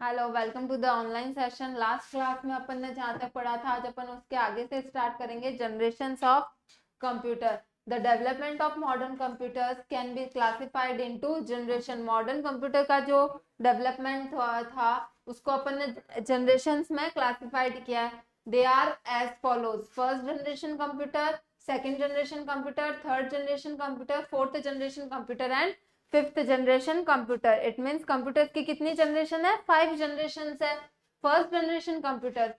Hello, welcome to the online session. Last class में अपन ने जहाँ तक पढ़ा था, आज अपन उसके आगे से स्टार्ट करेंगे। Generations of computer. The development of modern computers can be classified into generation. Modern computer का जो डेवलपमेंट था उसको अपन ने जनरेशंस में क्लासिफाइड किया है। They are as follows: first generation computer, second generation computer, third generation computer, fourth generation computer and fifth generation computer. It means computer की कितनी जनरेशन है? 5 जनरेशन है। फर्स्ट जनरेशन कंप्यूटर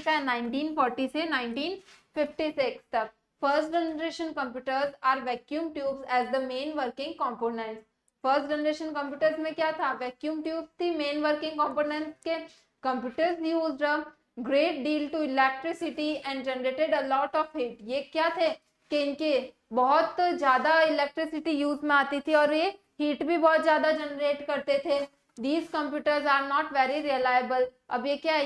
का है 1940 से 1956 तक। First generation computers are vacuum tubes as the main working components. First generation computers में क्या था? वैक्यूम ट्यूब थी मेन वर्किंग कंपोनेंट्स के। Computers used a great deal to electricity and generated a lot of heat. ये क्या थे कि इनके बहुत ज्यादा इलेक्ट्रिसिटी यूज में आती थी और ये हीट भी बहुत ज्यादा जनरेट करते थे। These computers are not very reliable. अब ये क्या है?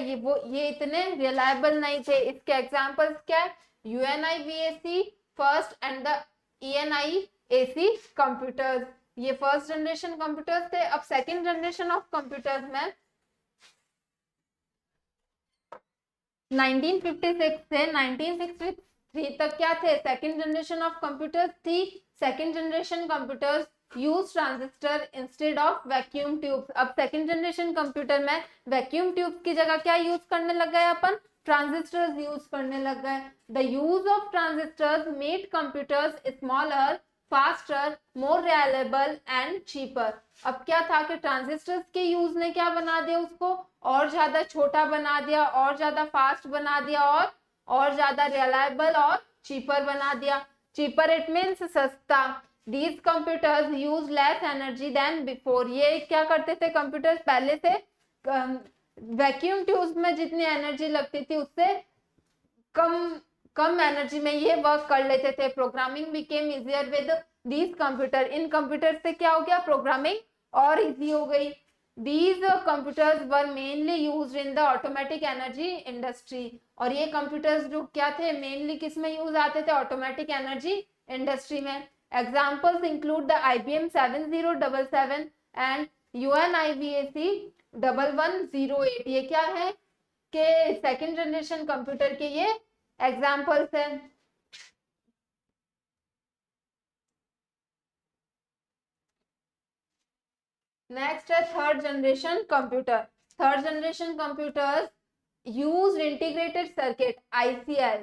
ये इतने रिलायबल नहीं थे। इसके एग्जांपल्स क्या है? UNIVAC first and the ENIAC computers. ये फर्स्ट जनरेशन कंप्यूटर्स थे। अब सेकेंड जनरेशन ऑफ कंप्यूटर्स में 1956 से 1963 तक क्या थे? सेकेंड जनरेशन ऑफ कंप्यूटर्स थी। Second generation computers use transistor instead of vacuum tubes. अब सेकेंड जनरेशन कंप्यूटर में वैक्यूम ट्यूब्स की जगह क्या यूज करने लग गए अपन? ट्रांजिस्टर्स यूज करने लग गए। The use of transistors made computers smaller, faster, more reliable and cheaper. अब क्या था कि ट्रांजिस्टर्स के यूज ने क्या बना दिया? उसको और ज्यादा छोटा बना दिया, और ज्यादा फास्ट बना दिया, और ज्यादा रिलायबल और चीपर बना दिया। चीपर इट मीन्स सस्ता। These computers use less energy than before. ये क्या करते थे कंप्यूटर्स पहले से? वैक्यूम ट्यूब्स में जितनी एनर्जी लगती थी उससे कम कम एनर्जी में ये वर्क कर लेते थे। Programming became easier with these computer. In computer से क्या हो गया? प्रोग्रामिंग और इजी हो गई। These computers were mainly used in the automatic energy industry. और ये कंप्यूटर्स जो क्या थे? मेनली किस में यूज आते थे? ऑटोमेटिक एनर्जी इंडस्ट्री में। Examples include the IBM 7077 and UNIVAC 1108। ये क्या है के सेकेंड जनरेशन कंप्यूटर के ये एग्जाम्पल्स हैं। नेक्स्ट है third generation computer. Third generation computers use integrated circuit ICS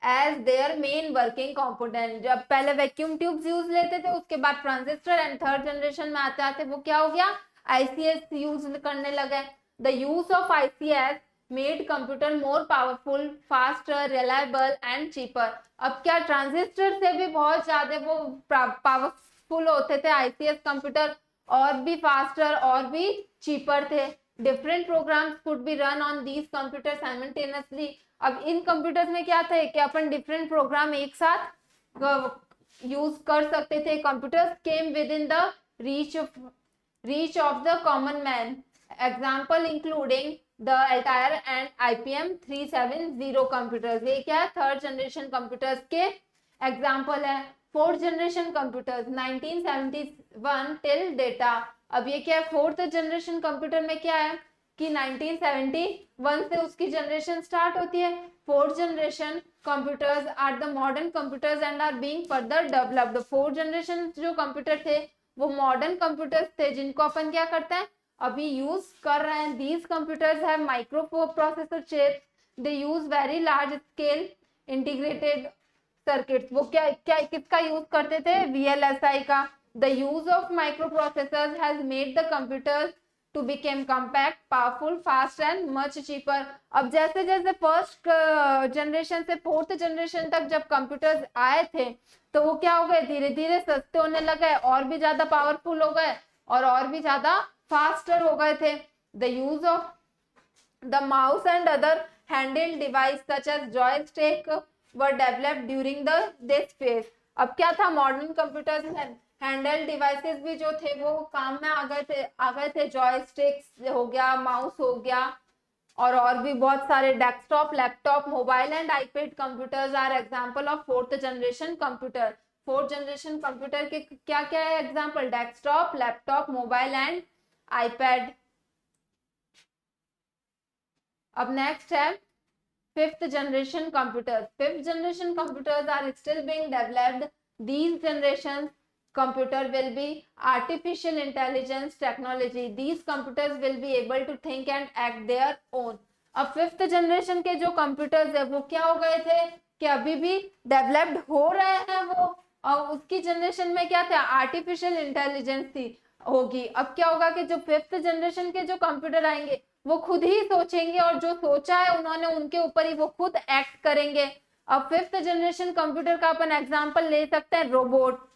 as their main working component. जब पहले वैक्यूम ट्यूब्स यूज लेते थे, उसके बाद ट्रांजिस्टर, एंड थर्ड जनरेशन में आते आते वो क्या हो गया? ICS यूज करने लगे। The use of ICS made computer more powerful, faster, reliable and cheaper. अब क्या ट्रांजिस्टर से भी बहुत ज्यादा वो पावरफुल होते थे ICS कंप्यूटर, और भी फास्टर और भी चीपर थे। Different programs could be run on these computer simultaneously. अब इन कंप्यूटर्स में क्या था कि अपन डिफरेंट प्रोग्राम एक साथ यूज कर सकते थे। Computers came with in the reach of the common man. Example including the Altair and IBM 370 computers. ये क्या है? थर्ड जनरेशन कंप्यूटर्स के एग्जाम्पल है। Fourth generation computers 1971 till data. अब ये क्या है? फोर्थ जनरेशन कंप्यूटर में क्या है कि 1971 से उसकी जनरेशन स्टार्ट होती है। Fourth generation computers are the modern computers and are being further developed. Fourth generation जो कंप्यूटर थे वो मॉडर्न कंप्यूटर्स थे जिनको अपन क्या करते हैं? अभी यूज कर रहे हैं। These computers have micro processor chips. They use very large scale integrated circuits. वो क्या क्या किसका यूज करते थे? VLSI का। The use of micro processor has made the computers to become compact, powerful, fast and much cheaper. अब जैसे जैसे फर्स्ट जनरेशन से फोर्थ जनरेशन तक जब कंप्यूटर्स आए थे तो वो क्या हो गए? धीरे धीरे सस्ते होने लगे, और भी ज्यादा पावरफुल हो गए, और भी ज्यादा फास्टर हो गए थे। The use of the mouse and other handle device such as joystick were developed during this phase. अब क्या था? मॉडर्न कंप्यूटर्स में हैंडल डिवाइसेस भी जो थे वो काम में आ गए थे। जॉयस्टिक्स हो गया, माउस हो गया, और भी बहुत सारे desktop, laptop, mobile and iPad computers are example of fourth generation computer. Fourth generation computer के क्या क्या है example? Desktop, laptop, mobile and iPad. अब नेक्स्ट है fifth generation computers. Fifth generation computers are still being developed. These generations computer will be artificial intelligence technology. These computers will be able to think and act their own. अब fifth generation के जो computers है वो क्या हो गए थे कि अभी भी डेवलप्ड हो रहे हैं वो, और उसकी जनरेशन में क्या था, आर्टिफिशियल इंटेलिजेंस थी होगी। अब क्या होगा कि जो फिफ्थ जनरेशन के जो कंप्यूटर आएंगे वो खुद ही सोचेंगे और जो सोचा है उन्होंने उनके ऊपर ही वो खुद एक्ट करेंगे। अब फिफ्थ जनरेशन कंप्यूटर का अपन एग्जांपल ले सकते हैं रोबोट।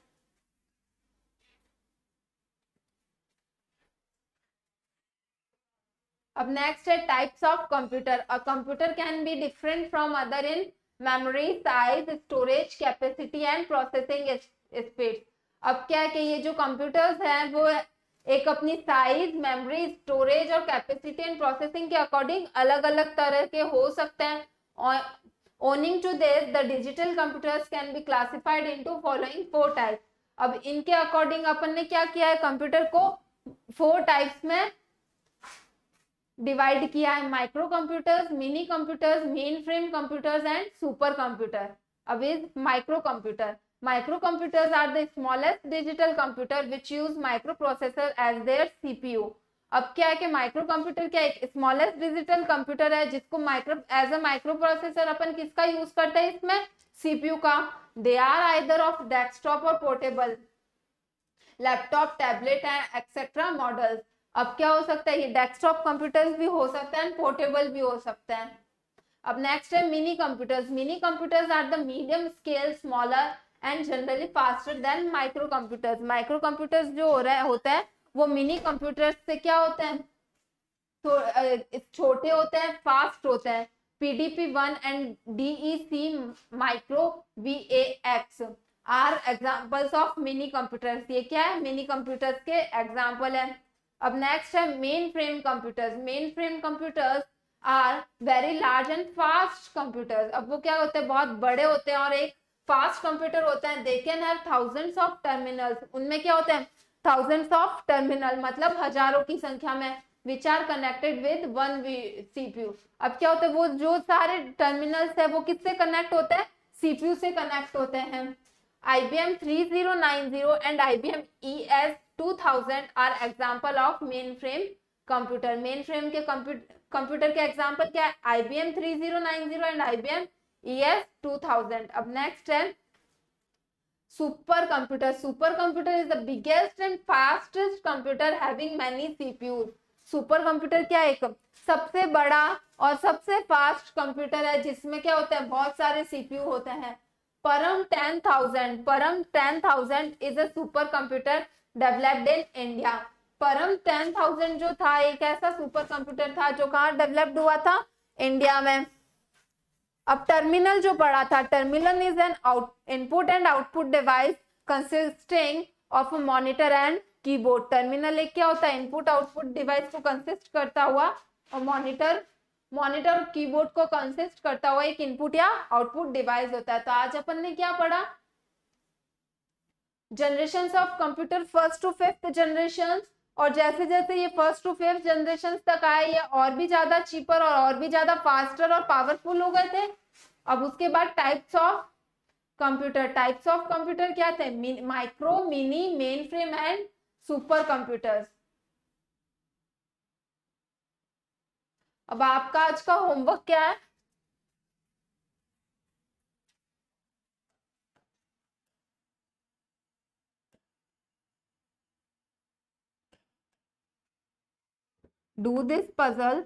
अब नेक्स्ट है types of computer. A computer can be different from other in memory, size, storage capacity and processing speed. अब क्या है कि ये जो कंप्यूटर्स हैं वो एक अपनी साइज, मेमोरी, स्टोरेज और कैपेसिटी एंड प्रोसेसिंग के अकॉर्डिंग अलग अलग तरह के हो सकते हैं। और owning to this the digital computers can be classified into following 4 types. अब इनके अकॉर्डिंग अपन ने क्या किया है, कंप्यूटर को 4 टाइप्स में डिवाइड किया है, microcomputers, mini computers, main frame computers and supercomputer. अब is microcomputer. Microcomputers are the smallest digital computer which use microprocessor as their CPU. अब क्या है कि माइक्रो कंप्यूटर क्या एक स्मॉलेस्ट डिजिटल कंप्यूटर है जिसको एज अ माइक्रो प्रोसेसर अपन किसका यूज करते हैं इसमें, सीपीयू का। They are either of desktop or portable, laptop, tablet and etcetera models. अब क्या हो सकता है, ये डेस्कटॉप कंप्यूटर्स भी हो सकते हैं, पोर्टेबल भी हो सकते हैं। अब नेक्स्ट है mini computers. Mini computers are the medium scale, smaller and generally faster than micro computers. Micro computers जो होता है वो मिनी कंप्यूटर्स से क्या होते हैं, तो छोटे होते हैं, फास्ट होते हैं। PDP-1 and DEC micro VAX are examples of mini computers. ये क्या है, मिनी कंप्यूटर्स के एग्जांपल है। अब नेक्स्ट है main frame computers. Main frame computers are very large and fast computers. अब वो क्या होते हैं, बहुत बड़े होते हैं और एक फास्ट कंप्यूटर होता है। They can have thousands of terminals. उनमें क्या होते हैं, थाउजेंड्स ऑफ टर्मिनल, मतलब हजारों की संख्या में, which are connected with one CPU. अब क्या होता है, वो जो सारे टर्मिनल्स है वो किससे कनेक्ट होते हैं, सीपीयू से कनेक्ट होते हैं। IBM 3090 and IBM ES2000 are example of main frame computer. Main frame के कंप्यूटर के एग्जाम्पल क्या है, IBM 3090 एंड IBM ES2000। अब नेक्स्ट है super computer. Super computer is the biggest and fastest computer having many CPUs. Super computer क्या है, एक सबसे बड़ा और सबसे फास्ट कंप्यूटर है जिसमें क्या होता है, बहुत सारे सीपीयू होते हैं। परम 10,000 is a super computer developed in India. परम 10,000 जो था एक ऐसा सुपर कंप्यूटर था जो कहाँ डेवलप्ड हुआ था, इंडिया में। अब टर्मिनल जो पढ़ा था, terminal is an input and output device consisting of a monitor and keyboard. Terminal एक क्या होता है, इनपुट आउटपुट डिवाइस को कंसिस्ट करता हुआ, और मॉनिटर और कीबोर्ड को कंसिस्ट करता हुआ एक इनपुट या आउटपुट डिवाइस होता है। तो आज अपन ने क्या पढ़ा, generations of computer first to fifth generation. और जैसे जैसे ये फर्स्ट टू फिफ्थ जनरेशन तक आए ये और भी ज्यादा चीपर और भी ज्यादा फास्टर और पावरफुल हो गए थे। अब उसके बाद टाइप्स ऑफ कंप्यूटर क्या थे, micro, mini, main frame and super computers. अब आपका आज का होमवर्क क्या है, do this puzzle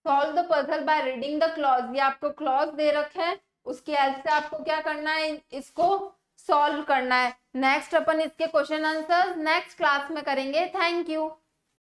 solve the puzzle by reading the clause। ये आपको क्लॉज दे रखे हैं, उसकी हेल्प से आपको क्या करना है, इसको सॉल्व करना है। नेक्स्ट अपन इसके क्वेश्चन आंसर नेक्स्ट क्लास में करेंगे। Thank you.